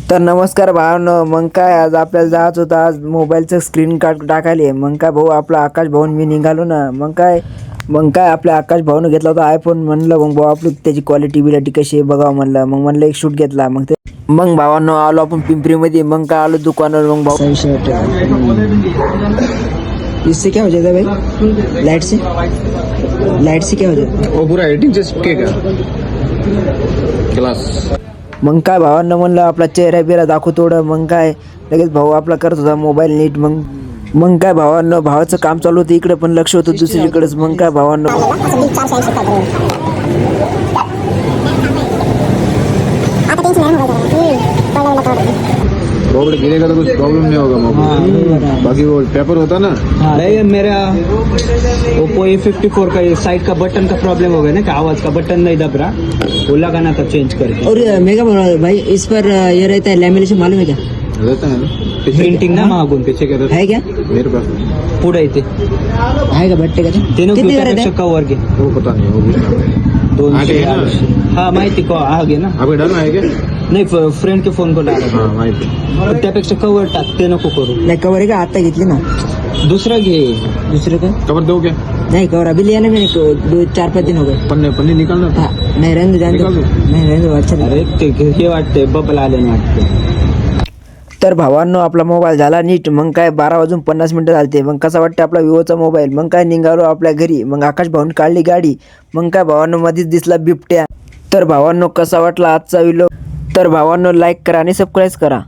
तर नमस्कार भावांनो, मग काय आज आपल्याला जायचं होतं आज मोबाईलचं स्क्रीन कार्ड टाकायला. मग काय भाऊ आपला आकाश भाऊन मी निघालो ना. मग काय आपल्या आकाश भाऊनं घेतला होता आयफोन. म्हणलं मग भाऊ आपली त्याची क्वालिटी बिलिटी कशी आहे बघावं म्हणलं. मग म्हणलं एक शूट घेतला. मग भावांनो आलो आपण पिंपरीमध्ये. मग काय आलो दुकानावर. मग भाऊ इससे क्या हो जाता है भाई? लाइट से क्या हो जाता है? वो पूरा एडिटिंग से चिपकेगा क्लास. मग काय भावांना म्हणलं आपला चेहरा बिरा दाखवू थोडं. मग काय लगेच भाऊ आपला करत होता मोबाईल नीट. मग काय भावांना भावाचं काम चालू होतं इकडे पण लक्ष होतं दुसरीकडेच. मग काय भावांना रोड गिरेगा तो कुछ प्रॉब्लम नहीं होगा मोबाइल. बाकी वो पेपर होता ना. नहीं मेरा ओप्पो A54 का ये साइड का बटन का प्रॉब्लम हो गया ना, कि आवाज का बटन नहीं दब रहा, वो लगाना था चेंज करके. और मेगा भाई इस पर ये रहता है लैमिनेशन, मालूम है क्या? रहता है ना पीछे प्रिंटिंग ना मागून पीछे क्या रहता है क्या? मेरे पास पुढे येते आहे का भेटते का ते? ते किती करायचं आहे? कवर घे वो पता नहीं वो भी 200 आगे है ना? हा माहिती को आगे ना. अभी डालना है क्या? नाही फ्रेंड के फोन को डाला हाँ माहिती. पण त्यापेक्षा कवर टाक, ते नको करू. नाही कवर आहे का आता घेतली ना. दुसरा घे. दुसरं का कवर दो क्या? नहीं कवर अभी लिया ना मैंने 2-4-5 दिन हो गए. पन्ने पन्ने निकालना था. हाँ नहीं रहने दो जाने दो. निकाल दो. नहीं रहने दो अच्छा लगा. अरे ते हे वाटते बबल आले ना वाटते. तर भावांनो आपला मोबाईल झाला नीट. मग काय 12:50 झालते. मग कसा वाटतं आपला विवोचा मोबाईल. मग काय निघालो आपल्या घरी. मग आकाश भाऊन काढली गाडी. मग काय भावांनो मध्येच दिसला बिबट्या. तर भावांनो कसा वाटला आजचा व्हिडिओ. तर भावांनो लाईक करा आणि सबस्क्राईब करा.